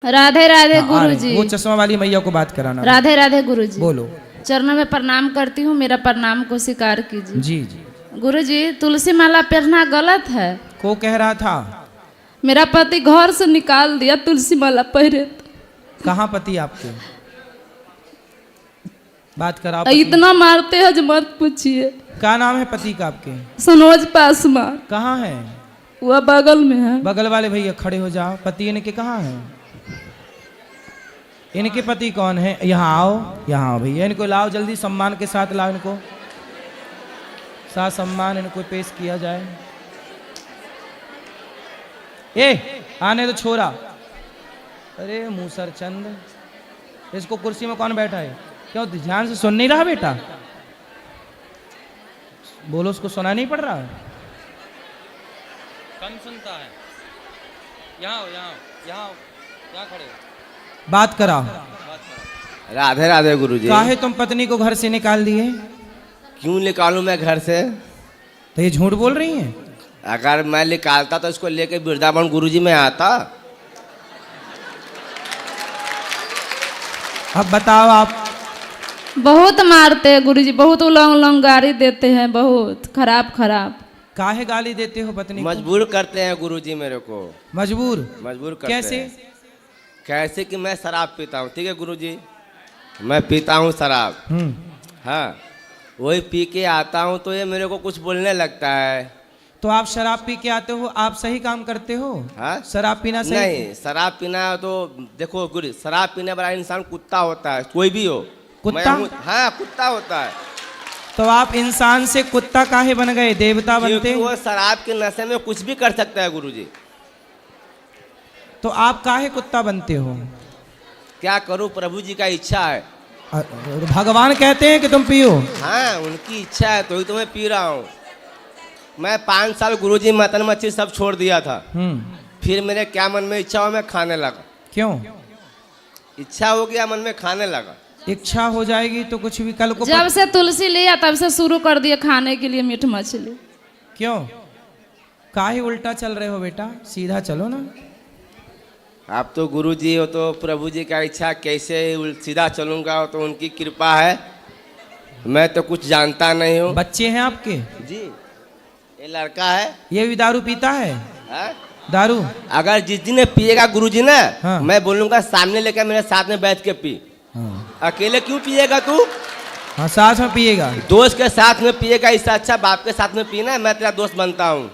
राधे राधे गुरुजी। वो चश्मा वाली मैया को बात कराना। राधे राधे गुरुजी। बोलो। चरणों में प्रणाम करती हूँ, मेरा प्रणाम को स्वीकार कीजिए। जी जी। गुरुजी, तुलसी माला पहनना गलत है। को कह रहा था? मेरा पति घर से निकाल दिया तुलसी माला पहने तो। कहाँ पति आपके? बात करा। इतना मारते हैं जो मत पूछिए। क्या नाम है पति का आपके? सनोज पासवान। कहाँ है? वह बगल में है। बगल वाले भैया खड़े हो जाओ। पति इनके कहाँ है? इनके पति कौन है? यहाँ आओ, यहाँ आओ भैया। इनको लाओ जल्दी, सम्मान के साथ लाओ इनको, साथ सम्मान इनको पेश किया जाए। ए आने तो छोरा। अरे मूसर चंद, इसको कुर्सी में कौन बैठा है? क्यों ध्यान से सुन नहीं रहा बेटा? बोलो, उसको सुना नहीं पड़ रहा है? कम सुनता है। यहाँ यहाँ खड़े हो। बात करा। राधे राधे गुरुजी। काहे तुम पत्नी को घर से निकाल दिए? क्यों निकालूं मैं घर से? तो ये झूठ बोल रही हैं। अगर मैं निकालता तो इसको लेके वृंदावन गुरुजी में आता। अब बताओ आप। बहुत मारते हैं गुरुजी, बहुत उलंग उलंग गाली देते हैं, बहुत खराब खराब। काहे गाली देते हो पत्नी को? मजबूर करते हैं गुरुजी मेरे को। मजबूर करते कैसे? हैं। कैसे कि मैं शराब पीता हूँ, ठीक है गुरुजी, मैं पीता हूँ शराब। हाँ, वही पी के आता हूँ तो ये मेरे को कुछ बोलने लगता है। तो आप शराब पी के आते हो, आप सही काम करते हो? हाँ? शराब पीना सही नहीं, शराब पीना तो देखो गुरु, शराब पीने वाला इंसान कुत्ता होता है, कोई भी हो। कुत्ता? हाँ, कुत्ता होता है। तो आप इंसान से कुत्ता काहे बन गए, देवता बनते? वो शराब के नशे में कुछ भी कर सकता है गुरुजी। तो आप काहे कुत्ता बनते हो? क्या करूं, प्रभु जी का इच्छा है। भगवान कहते हैं कि तुम पियो। हाँ, उनकी इच्छा है तो ही तो मैं पी रहा हूँ। मैं 5 साल गुरुजी मटन मच्छी सब छोड़ दिया था। फिर मेरे क्या मन में इच्छा हो, मैं खाने लगा। क्यों? इच्छा हो गया, मन में खाने लगा। इच्छा हो जाएगी तो कुछ भी कल को। जब से तुलसी लिया तब से शुरू कर दिए खाने के लिए मीठ मछली। क्यों? काहे उल्टा चल रहे हो बेटा? सीधा चलो ना। आप तो गुरुजी हो तो प्रभु जी का इच्छा, कैसे सीधा चलूंगा, तो उनकी कृपा है। मैं तो कुछ जानता नहीं हूँ। बच्चे हैं आपके? जी, ये लड़का है। ये भी दारू पीता है? है? दारू? अगर जिस दिन पिएगा गुरुजी ना, हाँ। मैं बोलूंगा सामने लेकर मेरे साथ में बैठ के पी। हाँ। अकेले क्यों पिएगा तू? हाँ, साथ में पिएगा। दोस्त के साथ में पिएगा, इससे अच्छा बाप के साथ में पीना। मैं तेरा दोस्त बनता हूँ।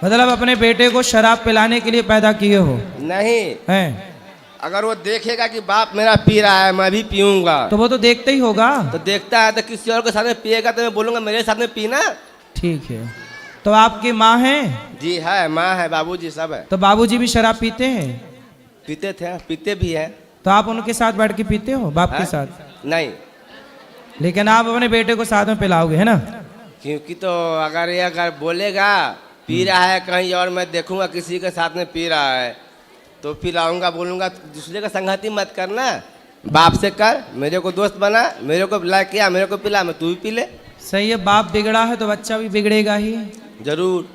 मतलब अपने बेटे को शराब पिलाने के लिए पैदा किए हो? नहीं हैं? अगर वो देखेगा कि बाप मेरा पी रहा है, मैं भी पीऊंगा, तो वो तो देखते ही होगा। तो देखता है तो किसी और के साथ में पिएगा तो मैं बोलूंगा मेरे साथ में पीना। ठीक है। तो आपकी माँ है? जी है, माँ है, बाबूजी सब है। तो बाबूजी भी शराब पीते हैं? पीते थे, पीते भी है। तो आप उनके साथ बैठ के पीते हो, बाप के साथ? नहीं, लेकिन आप अपने बेटे को साथ में पिलाओगे, है ना? क्योंकि तो अगर बोलेगा पी रहा है कहीं और, मैं देखूंगा किसी के साथ में पी रहा है तो पिलाऊंगा, बोलूंगा दूसरे का संगति मत करना, बाप से कर, मेरे को दोस्त बना, मेरे को पिला किया, मेरे को पिला, मैं तू भी पी ले। सही है, बाप बिगड़ा है तो बच्चा भी बिगड़ेगा ही। जरूर।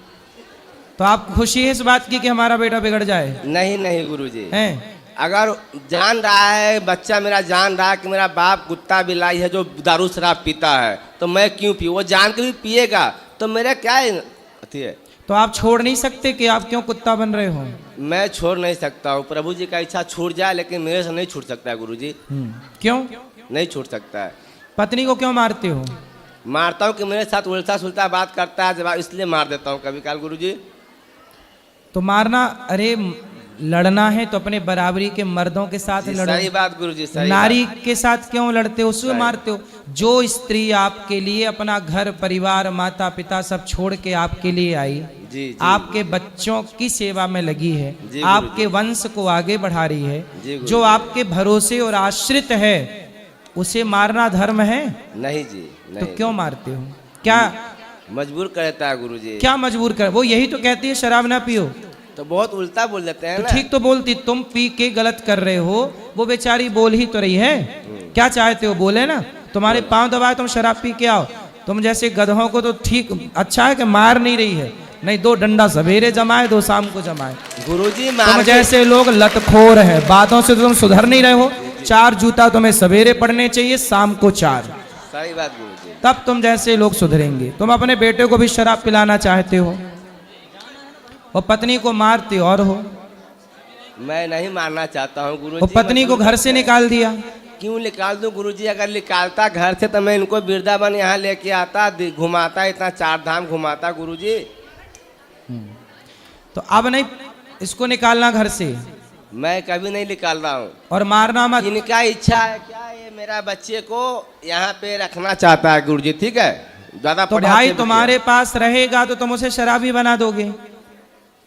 तो आप खुशी है इस बात की कि हमारा बेटा बिगड़ जाए? नहीं नहीं गुरुजी, हैं? अगर जान रहा है बच्चा मेरा, जान रहा है कि मेरा बाप कुत्ता बिलाई है जो दारू शराब पीता है, तो मैं क्यों पीऊँ? वो जान के भी पिएगा तो मेरा क्या अथी है? तो आप छोड़ नहीं सकते कि आप क्यों कुत्ता बन रहे हो? मैं छोड़ नहीं सकता हूँ, प्रभु जी का इच्छा छूट जाए, लेकिन मेरे से नहीं छूट सकता है गुरुजी। क्यों नहीं छूट सकता है। पत्नी को क्यों मारते हो? मारता हूँ कि मेरे साथ उल्टा सुल्टा बात करता है, इसलिए मार देता हूँ कभी काल गुरुजी। तो मारना, अरे लड़ना है तो अपने बराबरी के मर्दों के साथ लड़ो। सही बात गुरुजी, सही नारी बात। के साथ क्यों लड़ते हो, उसको मारते हो? जो स्त्री आपके लिए अपना घर परिवार माता पिता सब छोड़ के आपके लिए आई, जी, आपके बच्चों की सेवा में लगी है, आपके वंश को आगे बढ़ा रही है, जो आपके भरोसे और आश्रित है, उसे मारना धर्म है? नहीं जी, नहीं। तो क्यों मारते हो? क्या मजबूर करता है गुरुजी। क्या मजबूर कर? वो यही तो कहती है शराब ना पियो। तो बहुत उल्टा बोल देते हैं तो ना। ठीक तो बोलती, तुम पी के गलत कर रहे हो, वो बेचारी बोल ही तो रही है। क्या चाहते हो, बोले ना? तुम्हारे पांव दबाए तुम शराब पी के आओ। तुम जैसे गधों को तो ठीक अच्छा है कि मार नहीं रही है, नहीं, 2 डंडा सवेरे जमाए 2 शाम को जमाए। गुरुजी तुम मार्केट जैसे लोग लतखोर है, बातों से तो तुम सुधर नहीं रहे हो। 4 जूता तुम्हें सवेरे पड़ने चाहिए, शाम को 4, सही बात गुरुजी। तब तुम जैसे लोग सुधरेंगे। तुम अपने बेटे को भी शराब पिलाना चाहते हो और पत्नी को मारते और हो। मैं नहीं मारना चाहता हूँ गुरुजी। और पत्नी को घर से निकाल दिया। क्यों निकाल दूं गुरुजी? अगर निकालता घर से तो मैं इनको वृंदावन यहाँ लेके आता, घुमाता, इतना 4 धाम घुमाता गुरुजी। तो अब नहीं इसको निकालना घर से, मैं कभी नहीं निकाल रहा हूँ। और मारना मत। इनका इच्छा है क्या, ये मेरा बच्चे को यहाँ पे रखना चाहता है गुरुजी, ठीक है? ज्यादा तो भाई तुम्हारे पास रहेगा तो तुम उसे शराबी बना दोगे।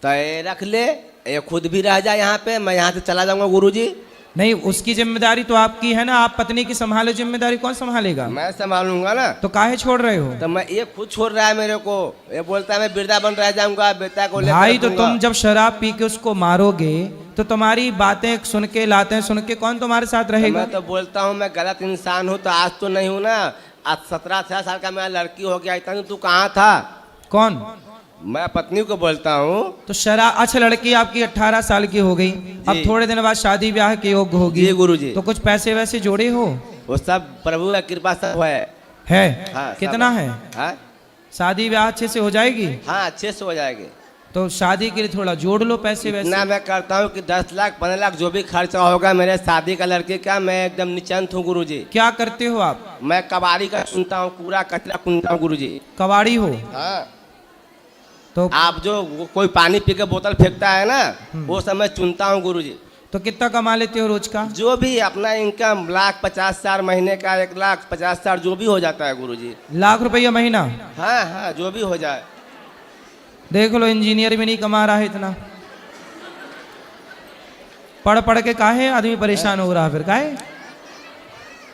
तो ये रख ले, ये खुद भी रह जाए यहाँ पे, मैं यहाँ से चला जाऊंगा गुरुजी। नहीं, उसकी जिम्मेदारी तो आपकी है ना, आप पत्नी की संभालो, जिम्मेदारी कौन संभालेगा? मैं संभालूंगा ना। तो काहे छोड़ रहे हो? तो मैं, ये खुद छोड़ रहा है मेरे को, ये बोलता है मैं वृंदावन रह जाऊंगा, बेटा को लेकर भाई तो रखूंगा। तुम जब शराब पी के उसको मारोगे तो तुम्हारी बातें सुन के, लातें सुन के कौन तुम्हारे साथ तो रहेगा? मैं तो बोलता हूँ मैं गलत इंसान हूँ, तो आज तो नहीं हूँ ना। आज 17-18 साल का मेरा लड़की हो गया, इतना तू कहाँ था? कौन? मैं पत्नी को बोलता हूँ। तो शराब, अच्छा लड़की आपकी 18 साल की हो गई, अब थोड़े दिन बाद शादी ब्याह के योग्य होगी। जी गुरुजी। तो कुछ पैसे वैसे जोड़े हो? वो सब प्रभु का कृपा सब है। हाँ, कितना है? हाँ शादी ब्याह अच्छे से हो जाएगी? हाँ, अच्छे से हो जाएगी। तो शादी के लिए थोड़ा जोड़ लो पैसे वैसे। इतना मैं करता हूँ कि 10 लाख 15 लाख जो भी खर्चा होगा मेरे शादी का लड़के का, मैं एकदम निश्चिंत हूँ गुरुजी। क्या करते हो आप? मैं कबाड़ी का सुनता हूँ, कूड़ा कचरा सुनता हूँ गुरुजी। कबाड़ी हो? हाँ। तो आप जो कोई पानी पी के बोतल फेंकता है ना, वो सब मैं चुनता हूँ गुरुजी। तो कितना कमा लेते हो रोज का? जो भी अपना इनकम, 1,50,000 महीने का, 1,50,000 जो भी हो जाता है गुरुजी। लाख रुपया महीना? हाँ हाँ, जो भी हो जाए। देख लो, इंजीनियर भी नहीं कमा रहा है इतना। पढ़ पढ़ के काहे आदमी परेशान हो रहा है फिर काहे?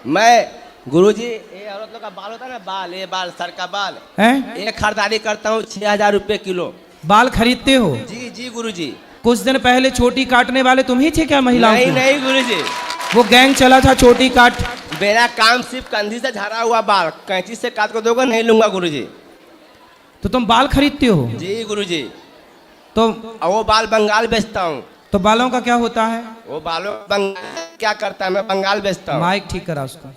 मैं गुरुजी, ये औरत लोग का बाल होता है ना, बाल, ये बाल, सर का बाल हैं? ये खरीदारी करता हूँ 6,000 रुपये किलो। बाल खरीदते हो? जी जी गुरुजी। कुछ दिन पहले चोटी काटने वाले तुम ही थे क्या महिलाओं नहीं की? नहीं गुरुजी, वो गैंग चला था चोटी काट। मेरा काम सिर्फ कंधी से झड़ा हुआ बाल कैंची से काट कर दोगे, नहीं लूंगा गुरुजी। तो तुम बाल खरीदते हो? जी गुरुजी। तो और वो बाल बंगाल बेचता हूँ। तो बालों का क्या होता है? वो बालों बंगाल क्या करता है, मैं बंगाल बेचता हूँ। माइक ठीक करा उसका।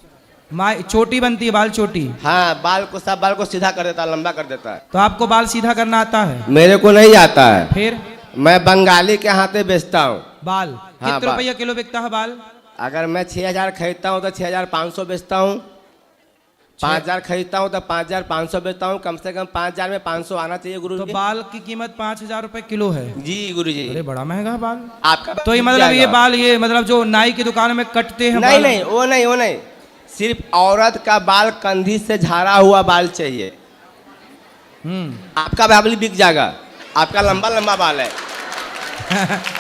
माइक, चोटी बनती है, बाल चोटी। हाँ, बाल को, सब बाल को सीधा कर देता है, लंबा कर देता है। तो आपको बाल सीधा करना आता है? मेरे को नहीं आता है। फिर? मैं बंगाली के हाथे बेचता हूँ बाल। हाँ, कितने बाल। रुपया किलो बिकता है बाल? अगर मैं 6,000 खरीदता हूँ तो 6,500 बेचता हूँ। 5,000 खरीदता हूँ तो 5,500 बेचता हूँ। कम से कम 5,000 में 500 आना चाहिए गुरु तो जी। बाल की कीमत 5,000 रुपए किलो है? जी गुरु जी। अरे बड़ा महंगा है बाल। आपका तो ये मतलब ये बाल, ये मतलब जो नाई की दुकान में कटते हैं नहीं बाल? नहीं, वो नहीं, वो नहीं। सिर्फ औरत का बाल कंधी से झाड़ा हुआ बाल चाहिए। आपका बाल बिक जाएगा, आपका लंबा लंबा बाल है।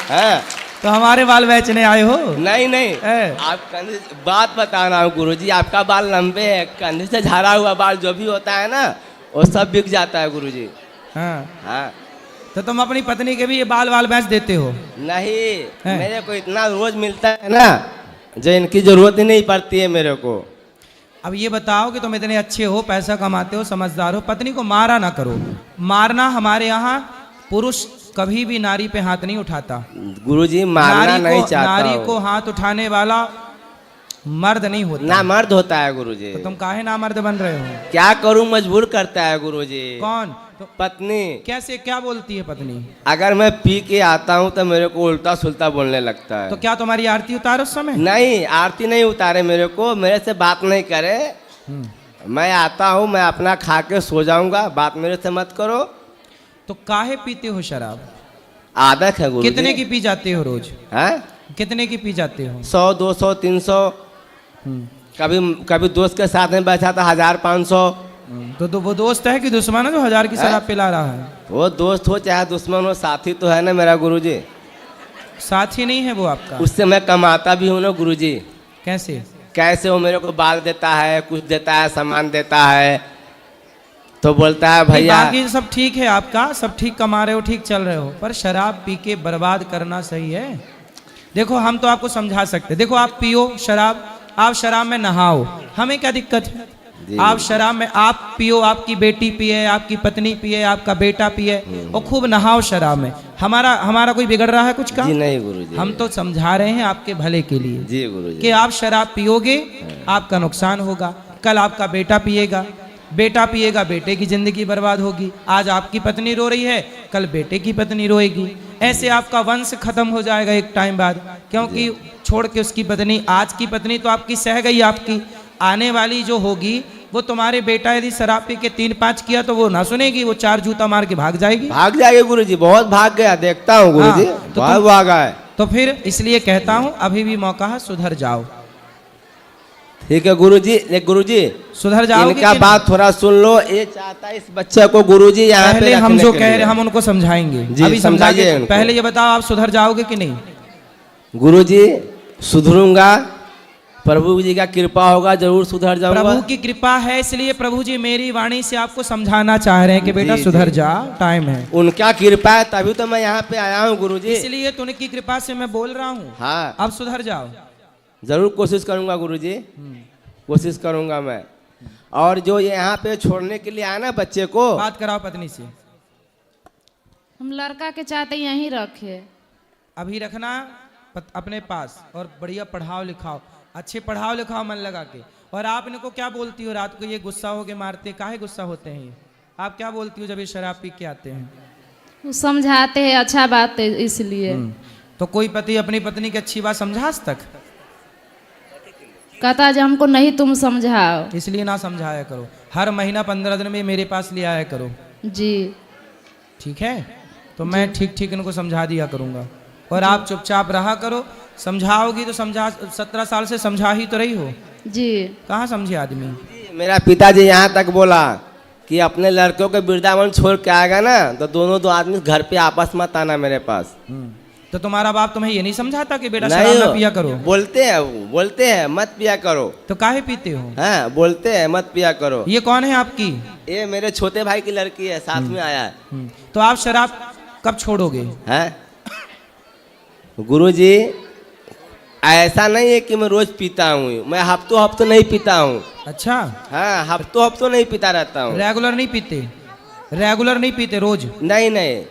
हाँ। तो हमारे बाल बेचने आए हो? नहीं नहीं, है। आप कंधे, बात बता रहा हूँ गुरुजी, आपका बाल लंबे है, कंधे से झाड़ा हुआ बाल जो भी होता है ना, वो सब बिक जाता है गुरुजी। हाँ। हाँ। तो तुम अपनी पत्नी के भी ये बाल वाल बेच देते हो? नहीं, है। मेरे को इतना रोज मिलता है ना, जो इनकी जरूरत ही नहीं पड़ती है मेरे को। अब ये बताओ कि तुम इतने अच्छे हो, पैसा कमाते हो, समझदार हो, पत्नी को मारा ना करो। मारना हमारे यहाँ, पुरुष कभी भी नारी पे हाथ नहीं उठाता। गुरुजी मारना नहीं चाहता नारी हूँ। को हाथ उठाने वाला मर्द नहीं होता। ना मर्द होता है गुरुजी। तो तुम काहे ना मर्द बन रहे हो? क्या करूं, मजबूर करता है गुरुजी। कौन? तो पत्नी। कैसे, क्या बोलती है पत्नी? अगर मैं पी के आता हूं तो मेरे को उल्टा सुल्टा बोलने लगता है। तो क्या तुम्हारी आरती उतारो उस समय? नहीं, आरती नहीं उतारे मेरे को, मेरे से बात नहीं करे। मैं आता हूं, मैं अपना खा के सो जाऊंगा, बात मेरे से मत करो। तो काहे पीते हो शराब? आदत है गुरुजी। कितने की पी जाते हो रोज? हैं? कितने की पी जाते हो? 100, 200, 300। कभी कभी दोस्त के साथ में बैठा था 1,000-500। तो वो दोस्त है कि दुश्मन है जो 1,000 की शराब पिला रहा है? वो दोस्त हो चाहे दुश्मन हो, साथी तो है ना मेरा गुरुजी। साथी नहीं है वो आपका? उससे मैं कमाता भी हूँ ना गुरुजी। कैसे? कैसे? वो मेरे को बाल देता है, कुछ देता है, सामान देता है, तो बोलता है भैया। बाकी सब ठीक है, आपका सब ठीक, कमा रहे हो, ठीक चल रहे हो, पर शराब पी के बर्बाद करना सही है? देखो हम तो आपको समझा सकते, देखो आप पियो शराब, आप शराब में नहाओ, हमें क्या दिक्कत है? आप शराब में आप पियो, आपकी बेटी पिए, आपकी पत्नी पिए, आपका बेटा पिए और खूब नहाओ शराब में। हमारा कोई बिगड़ रहा है कुछ का? जी नहीं गुरुजी, हम तो समझा रहे हैं आपके भले के लिए जी गुरुजी। कि आप शराब पियोगे आपका नुकसान होगा, कल आपका बेटा पिएगा, बेटे की जिंदगी बर्बाद होगी। आज आपकी पत्नी रो रही है, कल बेटे की पत्नी रोएगी। ऐसे आपका वंश खत्म हो जाएगा एक टाइम बाद, क्योंकि छोड़ के उसकी पत्नी, आज की पत्नी तो आपकी सह गई, आपकी आने वाली जो होगी वो तुम्हारे बेटा यदि शराब पी के 3-5 किया तो वो ना सुनेगी, वो 4 जूता मार के भाग जाएगी। भाग जाएगी गुरुजी, बहुत भाग गया, देखता हूँ गुरुजी, हाँ, तो बहुत भागा है। तो फिर इसलिए कहता हूँ अभी भी मौका है, सुधर जाओ। ठीक है गुरुजी, गुरुजी सुधर जाओगे इनका कि बात थोड़ा सुन लो। ये चाहता है इस बच्चे को गुरुजी यहाँ पे पहले हम रखने जो के कह लिए। रहे हम उनको समझाएंगे, जी, अभी समझाइए। समझाइए उनको। पहले ये बताओ आप सुधर जाओगे कि नहीं? गुरुजी सुधरूंगा, प्रभु जी का कृपा होगा, जरूर सुधर जाऊंगा। प्रभु की कृपा है, इसलिए प्रभु जी मेरी वाणी से आपको समझाना चाह रहे हैं कि बेटा जी, सुधर जी। जा, टाइम है। उनका कृपा है तभी तो मैं यहाँ पे आया हूँ गुरुजी। इसलिए तो उनकी कृपा से मैं बोल रहा हूँ। हाँ अब सुधर जाओ। जरूर कोशिश करूंगा गुरुजी, कोशिश करूंगा मैं। और जो ये यहाँ पे छोड़ने के लिए आया ना बच्चे को, बात कराओ पत्नी से। हम लड़का के चाहते यहीं रखे। अभी रखना अपने पास और बढ़िया पढ़ाओ लिखाओ, अच्छे पढ़ाओ लिखाओ मन लगा के। और आप इनको क्या बोलती हो रात को ये गुस्सा हो के मारते, काहे गुस्सा होते हैं ये? आप क्या बोलती हो जब ये शराब पी के आते हैं? वो समझाते हैं, अच्छा बात है इसलिए। तो कोई पति अपनी पत्नी की अच्छी बात समझा आज तक? कहता जो हमको नहीं तुम समझाओ। इसलिए ना समझाया करो, हर महीना 15 दिन में मेरे पास ले आया करो, जी ठीक है? तो मैं ठीक ठीक इनको समझा दिया करूंगा और आप चुपचाप रहा करो। समझाओगी तो समझा, 17 साल से समझा ही तो रही हो, जी। कहाँ समझे आदमी? मेरा पिताजी यहाँ तक बोला कि अपने लड़कों को वृंदावन छोड़ के आएगा ना तो दोनों दो आदमी घर पे आपस मत आना मेरे पास। तो तुम्हारा बाप तुम्हें ये नहीं समझाता कि बेटा नहीं शराब ना हो, पिया करो? बोलते हैं मत पिया करो। तो काहे पीते हो? हाँ बोलते हैं मत पिया करो। ये कौन है आपकी? ये मेरे छोटे भाई की लड़की है, साथ में आया है। तो आप शराब कब छोड़ोगे? हैं गुरुजी, ऐसा नहीं है कि मैं रोज पीता हूँ, मैं हफ्तों नहीं पीता हूँ। अच्छा, हाँ हफ्तों नहीं पीता रहता हूँ। रेगुलर नहीं पीते? रेगुलर नहीं पीते रोज? नहीं,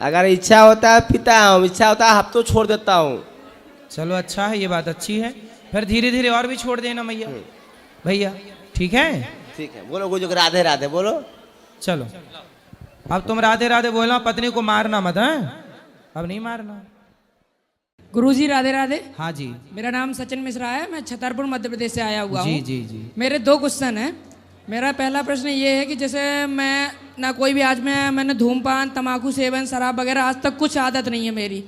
अगर इच्छा होता है पीता हूँ, इच्छा होता है हफ्तों छोड़ देता हूँ। चलो अच्छा है, ये बात अच्छी है। फिर धीरे धीरे और भी छोड़ देना मैया भैया, ठीक है? ठीक है, बोलो गुरुजी, राधे राधे बोलो। चलो अब तुम राधे राधे बोलना, पत्नी को मारना मत, हैं? अब नहीं मारना। गुरुजी राधे राधे। हाँ जी मेरा नाम सचिन मिश्रा है, मैं छतरपुर मध्य प्रदेश से आया हुआ जी हूँ। जी जी। मेरे 2 क्वेश्चन हैं। मेरा पहला प्रश्न ये है कि जैसे मैं ना कोई भी मैंने धूमपान, तंबाकू सेवन, शराब वगैरह आज तक कुछ आदत नहीं है मेरी,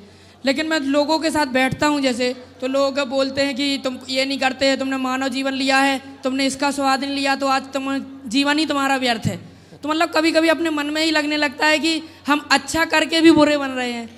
लेकिन मैं लोगों के साथ बैठता हूँ जैसे, तो लोग बोलते हैं कि तुम ये नहीं करते, तुमने मानव जीवन लिया है, तुमने इसका स्वाद नहीं लिया तो आज तुम जीवन ही तुम्हारा व्यर्थ है। तो मतलब कभी कभी अपने मन में ही लगने लगता है कि हम अच्छा करके भी बुरे बन रहे हैं।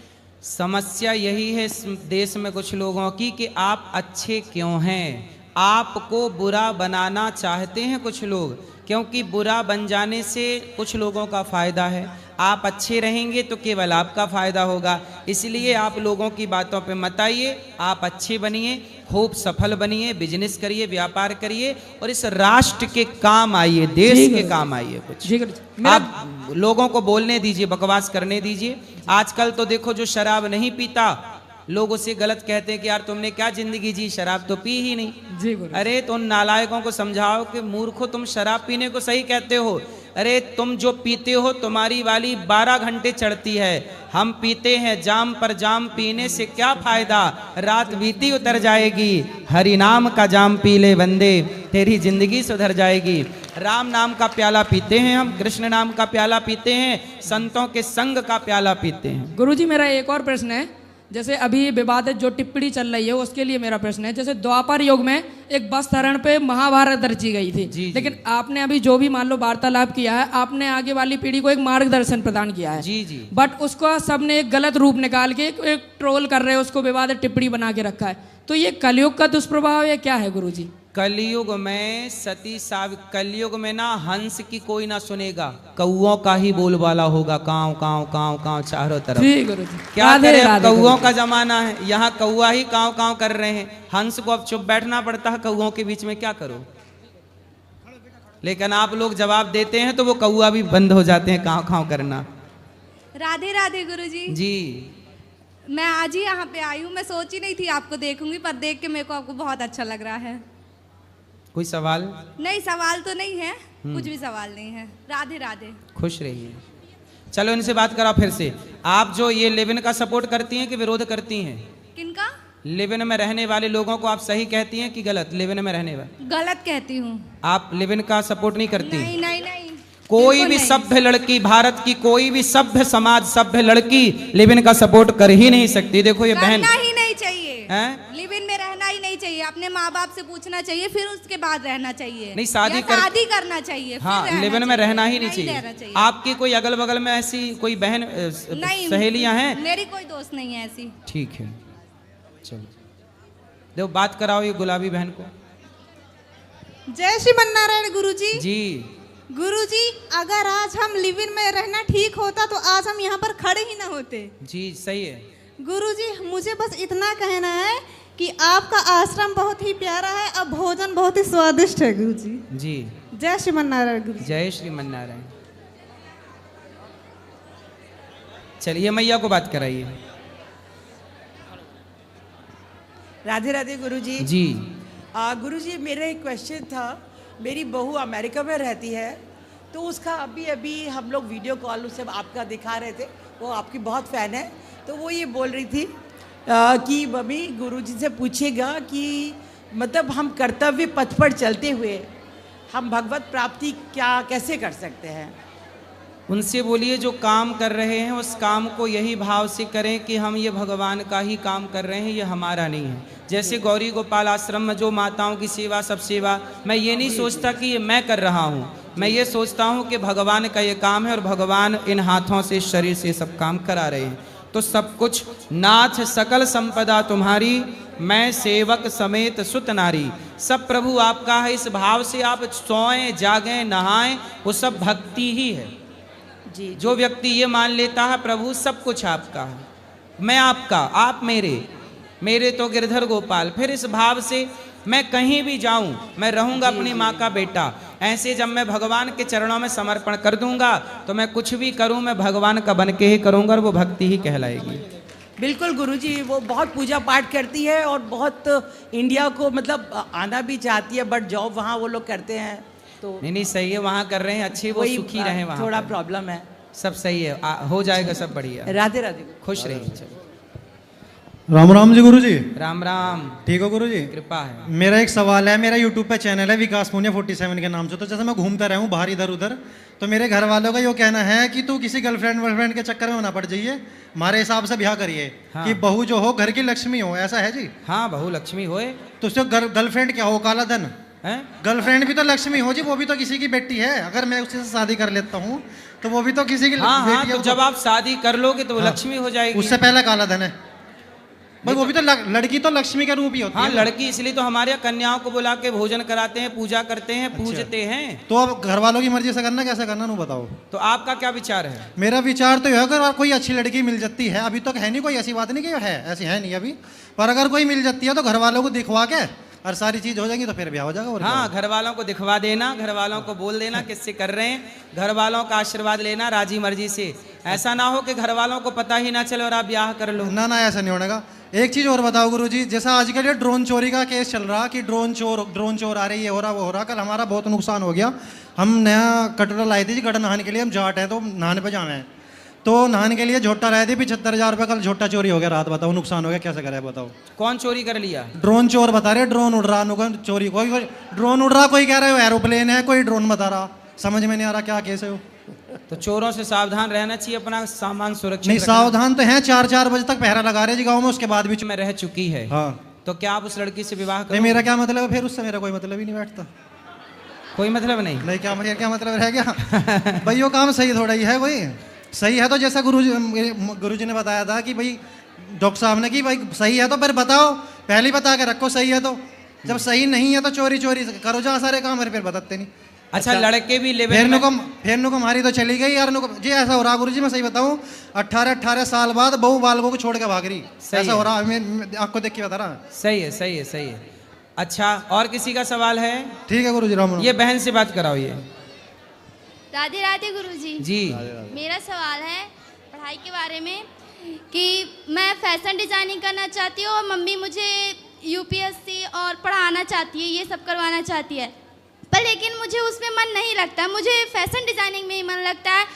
समस्या यही है इस देश में कुछ लोगों की कि आप अच्छे क्यों हैं? आपको बुरा बनाना चाहते हैं कुछ लोग, क्योंकि बुरा बन जाने से कुछ लोगों का फायदा है। आप अच्छे रहेंगे तो केवल आपका फायदा होगा, इसलिए आप लोगों की बातों पे मत आइए। आप अच्छे बनिए, खूब सफल बनिए, बिजनेस करिए, व्यापार करिए और इस राष्ट्र के काम आइए, देश के काम आइए। कुछ आप लोगों को बोलने दीजिए, बकवास करने दीजिए। आजकल तो देखो जो शराब नहीं पीता लोग उसे गलत कहते हैं कि यार तुमने क्या जिंदगी जी, शराब तो पी ही नहीं। जी अरे तो उन नालायकों को समझाओ कि मूर्खो, तुम शराब पीने को सही कहते हो। अरे तुम जो पीते हो तुम्हारी वाली 12 घंटे चढ़ती है, हम पीते हैं जाम पर जाम, पीने से क्या फायदा, रात बीती उतर जाएगी। हरि नाम का जाम पी ले बंदे, तेरी जिंदगी सुधर जाएगी। राम नाम का प्याला पीते हैं हम, कृष्ण नाम का प्याला पीते हैं, संतों के संग का प्याला पीते हैं। गुरुजी मेरा एक और प्रश्न है, जैसे अभी विवादित जो टिप्पणी चल रही है उसके लिए मेरा प्रश्न है। जैसे द्वापर युग में एक बस तरण पे महाभारत रची गई थी, लेकिन आपने अभी जो भी मान लो वार्तालाप किया है, आपने आगे वाली पीढ़ी को एक मार्गदर्शन प्रदान किया है। जी जी। बट उसको सबने एक गलत रूप निकाल के एक ट्रोल कर रहे हैं, उसको विवादित टिप्पणी बना के रखा है। तो ये कलयुग का दुष्प्रभाव है, क्या है गुरुजी? कलयुग में कलयुग में ना हंस की कोई ना सुनेगा, कौओं का ही बोलबाला होगा, काव काव काव काव चारों तरफ। जी गुरुजी। क्या करें, अब कौओं का जमाना है, यहाँ कौआ ही काव काव कर रहे हैं। हंस को अब चुप बैठना पड़ता है, कौओं के बीच में क्या करो। लेकिन आप लोग जवाब देते हैं तो वो कौआ भी बंद हो जाते हैं काँव काँव करना। राधे राधे गुरुजी। जी मैं आज ही यहाँ पे आई हूँ, मैं सोची नहीं थी आपको देखूंगी, पर देख के मेरे को आपको बहुत अच्छा लग रहा है। कोई सवाल? नहीं, सवाल तो नहीं है, कुछ भी सवाल नहीं है। राधे राधे। खुश रहिए। चलो इनसे बात करा फिर से। आप जो ये लिव इन का सपोर्ट करती हैं कि विरोध करती हैं? किनका? लिव इन में रहने वाले लोगों को आप सही कहती हैं कि गलत? लिव इन में रहने वाले गलत कहती हूँ। आप लिव इन का सपोर्ट नहीं करती? नहीं नहीं नहीं, कोई बिल्कुल भी नहीं। सभ्य लड़की, भारत की कोई भी सभ्य समाज, सभ्य लड़की लिव इन का सपोर्ट कर ही नहीं सकती। देखो ये बहन करना ही नहीं चाहिए, हैं? लिव इन में रहना ही नहीं चाहिए। अपने माँ बाप से पूछना चाहिए, फिर उसके बाद रहना चाहिए। नहीं, शादी या कर- शादी करना चाहिए, फिर हाँ, रहना लिव इन में चाहिए। रहना ही नहीं रहना चाहिए। चाहिए। आपकी कोई अगल बगल में ऐसी कोई बहन नहीं, सहेलियां हैं? मेरी कोई दोस्त नहीं है ऐसी। ठीक है, चलो देखो बात कराओ ये गुलाबी बहन को। जय श्रीमन्नारायण गुरुजी। जी गुरुजी, अगर आज हम लिव इन में रहना ठीक होता तो आज हम यहाँ पर खड़े ही ना होते। जी सही है। गुरुजी, मुझे बस इतना कहना है कि आपका आश्रम बहुत ही प्यारा है और भोजन बहुत ही स्वादिष्ट है गुरुजी। जी जय श्रीमन्नारायण गुरुजी। जय श्रीमन्नारायण। चलिए मैया को बात कराइए। राधे राधे गुरुजी। जी गुरुजी, मेरा एक क्वेश्चन था। मेरी बहू अमेरिका में रहती है, तो उसका अभी अभी हम लोग वीडियो कॉल उसे आपका दिखा रहे थे, वो आपकी बहुत फ़ैन है। तो वो ये बोल रही थी कि मम्मी गुरुजी से पूछेगा कि मतलब हम कर्तव्य पथ पर चलते हुए हम भगवत प्राप्ति कैसे कर सकते हैं। उनसे बोलिए जो काम कर रहे हैं उस काम को यही भाव से करें कि हम ये भगवान का ही काम कर रहे हैं, ये हमारा नहीं है। जैसे गौरी गोपाल आश्रम में जो माताओं की सेवा, सब सेवा, मैं ये नहीं सोचता कि ये मैं कर रहा हूँ, मैं ये सोचता हूँ कि भगवान का ये काम है और भगवान इन हाथों से, शरीर से सब काम करा रहे हैं। तो सब कुछ नाथ सकल संपदा तुम्हारी, मैं सेवक समेत सुत नारी। सब प्रभु आपका है, इस भाव से आप सोएं, जागें, नहाएं, वो सब भक्ति ही है। जी, जो व्यक्ति ये मान लेता है प्रभु सब कुछ आपका है, मैं आपका, आप मेरे तो गिरधर गोपाल, फिर इस भाव से मैं कहीं भी जाऊं मैं रहूंगा अपनी माँ का बेटा। ऐसे जब मैं भगवान के चरणों में समर्पण कर दूंगा तो मैं कुछ भी करूं मैं भगवान का बन के ही करूंगा और वो भक्ति ही कहलाएगी। बिल्कुल गुरुजी, वो बहुत पूजा पाठ करती है और बहुत इंडिया को मतलब आना भी चाहती है, बट जॉब वहाँ वो लोग करते हैं तो नहीं सही है, वहाँ कर रहे हैं अच्छी, वो सुखी रहे वहाँ थोड़ा पर। प्रॉब्लम है। सब सही है, हो जाएगा सब बढ़िया। राधे राधे। खुश रहिए। चलो राम राम जी गुरुजी। राम राम। ठीक हो गुरुजी? कृपा है। मेरा एक सवाल है, मेरा यूट्यूब पे चैनल है विकास पुनिया 47 के नाम से। तो जैसे मैं घूमता रहा हूँ बाहर इधर उधर, तो मेरे घर वालों का ये कहना है कि तू किसी गर्लफ्रेंड वर्लफ्रेंड के चक्कर में ना पड़ जाइए, हमारे हिसाब से ब्याह करिए। हाँ। कि बहू जो हो घर की लक्ष्मी हो, ऐसा है जी? हाँ बहु लक्ष्मी होए। तो उसको गर्लफ्रेंड क्या हो, काला धन? हैं? गर्लफ्रेंड भी तो लक्ष्मी हो जी, वो भी तो किसी की बेटी है। अगर मैं उससे शादी कर लेता हूँ तो वो भी तो किसी की हाँ हाँ, बेटी है। तो जब आप शादी कर लोगे तो वो हाँ। लक्ष्मी हो जाएगी। उससे पहले काला धन है भाई, वो भी तो लड़की तो लक्ष्मी का रूप ही होती हाँ है। लड़की, इसलिए तो हमारे यहाँ कन्याओं को बुला के भोजन कराते हैं, पूजा करते हैं, पूजते हैं। तो अब घर वालों की मर्जी से करना, कैसे करना नू बताओ। तो आपका क्या विचार है? मेरा विचार तो यह है, अगर कोई अच्छी लड़की मिल जाती है, अभी तक है नहीं कोई ऐसी बात नहीं कि है, ऐसी है नहीं अभी, पर अगर कोई मिल जाती है तो घर वालों को दिखवा के और सारी चीज हो जाएगी तो फिर ब्याह हो जाएगा। और क्या हाँ, घर वालों को दिखवा देना, घर वालों को बोल देना किससे कर रहे हैं, घर वालों का आशीर्वाद लेना राजी मर्जी से। ऐसा ना हो कि घर वालों को पता ही ना चले और आप ब्याह कर लो। ना ना, ऐसा नहीं होने का। एक चीज और बताओ गुरुजी, जैसा आजकल ये ड्रोन चोरी का केस चल रहा कि ड्रोन चोर आ रही है, हो रहा वो हो रहा। कल हमारा बहुत नुकसान हो गया। हम नया कटोरा लाए थे जी गढ़ नहाने के लिए, हम जाट हैं तो नहाने पे जाना है, तो नहाने के लिए झोटा लाए थे 75,000 रुपये। कल झोटा चोरी हो गया रात, बताओ नुकसान हो गया, कैसे करे बताओ। कौन चोरी कर लिया? ड्रोन चोर बता रहे, ड्रोन उड़ रहा, चोरी कोई ड्रोन उड़ रहा, कोई कह रहा है एरोप्लेन है, कोई ड्रोन बता रहा, समझ में नहीं आ रहा क्या केस है वो। तो चोरों से सावधान रहना चाहिए, अपना सामान सुरक्षित नहीं रखना। सावधान तो है, 4 बजे तक पहरा लगा रहे जी गाँव में, उसके बाद भी में रह चुकी है। हाँ। तो क्या आप उस लड़की से विवाह नहीं, करोगे? मेरा क्या मतलब है फिर, उससे मेरा कोई मतलब ही नहीं बैठता। कोई मतलब नहीं। नहीं, क्या मतलब रह गया भाई, वो काम सही थोड़ा ही है कोई। सही है तो जैसा गुरुजी ने बताया था कि भाई डॉक्टर साहब ने कि भाई सही है तो फिर बताओ, पहले ही बता के रखो सही है तो। जब सही नहीं है तो चोरी करो जहाँ सारे काम है, फिर बताते नहीं। अच्छा लड़के भी लेवल फिर नुको हमारी तो चली गई यार, नुको जी ऐसा हो रहा गुरुजी, मैं सही बताऊं 18 साल बाद बहू बालकों को छोड़ के भाग रही, ऐसा हो रहा। मैं आपको देख के बता रहा। सही है, सही है, सही है। अच्छा, और किसी का सवाल है? ठीक है गुरुजी, राम राम। ये बहन से बात कराओ। ये राधे राधे गुरुजी। जी, मेरा सवाल है पढ़ाई के बारे में कि मैं फैशन डिजाइनिंग करना चाहती हूँ और मम्मी मुझे यूपीएससी और पढ़ाना चाहती है, ये सब करवाना चाहती है, पर लेकिन मुझे उसमें मन नहीं लगता। मुझे फैशन डिजाइनिंग में ही मन लगता है।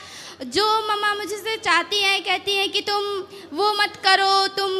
जो मम्मा मुझसे चाहती हैं, कहती हैं कि तुम वो मत करो, तुम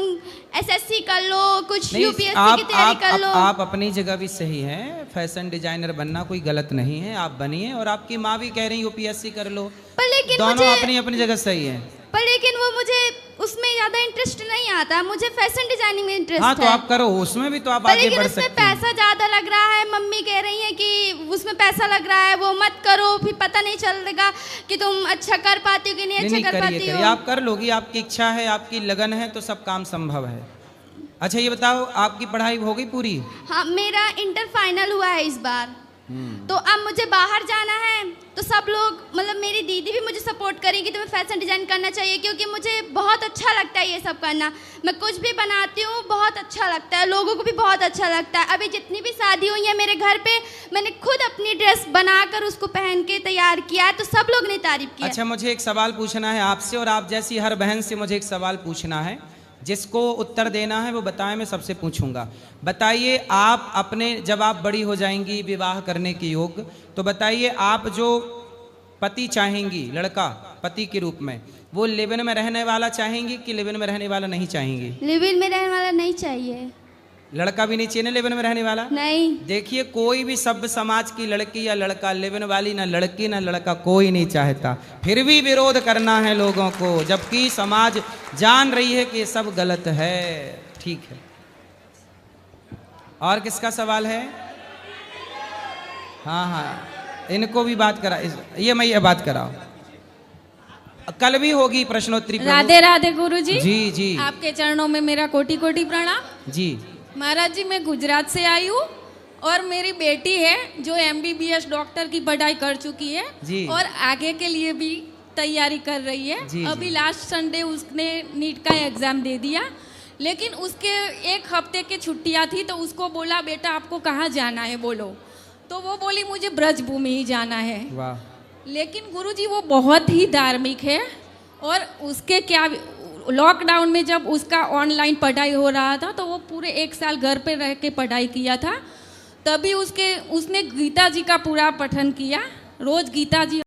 एसएससी कर लो, कुछ नहीं, यूपीएससी की तैयारी कर लो। आप अपनी जगह भी सही हैं। फैशन डिजाइनर बनना कोई गलत नहीं है, आप बनिए। और आपकी माँ भी कह रही है यूपीएससी कर लो, पर लेकिन दोनों अपनी अपनी जगह सही है। पर लेकिन वो मुझे उसमें ज़्यादा इंटरेस्ट नहीं आता, मुझे फैशन डिजाइनिंग में इंटरेस्ट हाँ, तो है। आप करो, उसमें भी तो आप पर आगे लेकिन बढ़ उसमें सकते हैं। पैसा ज़्यादा लग रहा है। मम्मी कह रही हैं कि उसमें पैसा लग रहा है, वो मत करो, फिर पता नहीं चलेगा कि तुम अच्छा कर पाती हो कि नहीं अच्छा कर पाती हो। आप कर लोगी, आपकी इच्छा है, आपकी लगन है, तो सब काम संभव है। अच्छा, ये बताओ, आपकी पढ़ाई हो गई पूरी? हाँ, मेरा इंटर फाइनल हुआ है इस बार। तो अब मुझे बाहर जाना है, तो सब लोग, मतलब मेरी दीदी भी मुझे सपोर्ट करेगी, तुम्हें फैशन डिजाइन करना चाहिए, क्योंकि मुझे बहुत अच्छा लगता है ये सब करना। मैं कुछ भी बनाती हूँ, बहुत अच्छा लगता है, लोगों को भी बहुत अच्छा लगता है। अभी जितनी भी शादी हुई है मेरे घर पे, मैंने खुद अपनी ड्रेस बनाकर उसको पहन के तैयार किया है, तो सब लोग ने तारीफ किया। अच्छा, मुझे एक सवाल पूछना है आपसे, और आप जैसी हर बहन से मुझे एक सवाल पूछना है। जिसको उत्तर देना है वो बताएं, मैं सबसे पूछूंगा। बताइए, आप अपने, जब आप बड़ी हो जाएंगी, विवाह करने के योग्य, तो बताइए, आप जो पति चाहेंगी, लड़का पति के रूप में, वो लिव इन में रहने वाला चाहेंगी कि लिव इन में रहने वाला नहीं चाहेंगी? लिव इन में रहने वाला नहीं चाहिए। लड़का भी नहीं चाहिए ना लिव इन में रहने वाला? नहीं। देखिए, कोई भी सभ्य समाज की लड़की या लड़का लिव इन वाली, ना लड़की ना लड़का, कोई नहीं चाहता। फिर भी विरोध करना है लोगों को, जबकि समाज जान रही है कि ये सब गलत है। ठीक है, और किसका सवाल है? हाँ हाँ, इनको भी बात करा, ये मैं ये बात कराओ। कल भी होगी प्रश्नोत्तरी। राधे राधे गुरुजी। जी जी, आपके चरणों में मेरा कोटि कोटि प्रणाम। जी महाराज जी, मैं गुजरात से आई हूँ और मेरी बेटी है जो MBBS डॉक्टर की पढ़ाई कर चुकी है जी। और आगे के लिए भी तैयारी कर रही है। जी, अभी जी। लास्ट संडे उसने नीट का एग्जाम दे दिया, लेकिन उसके एक हफ्ते की छुट्टियाँ थी, तो उसको बोला बेटा आपको कहाँ जाना है बोलो, तो वो बोली मुझे ब्रजभूमि ही जाना है। वाह। लेकिन गुरुजी वो बहुत ही धार्मिक है, और उसके क्या, लॉकडाउन में जब उसका ऑनलाइन पढ़ाई हो रहा था तो वो पूरे 1 साल घर पे रह के पढ़ाई किया था। तभी उसने गीता जी का पूरा पठन किया, रोज गीता जी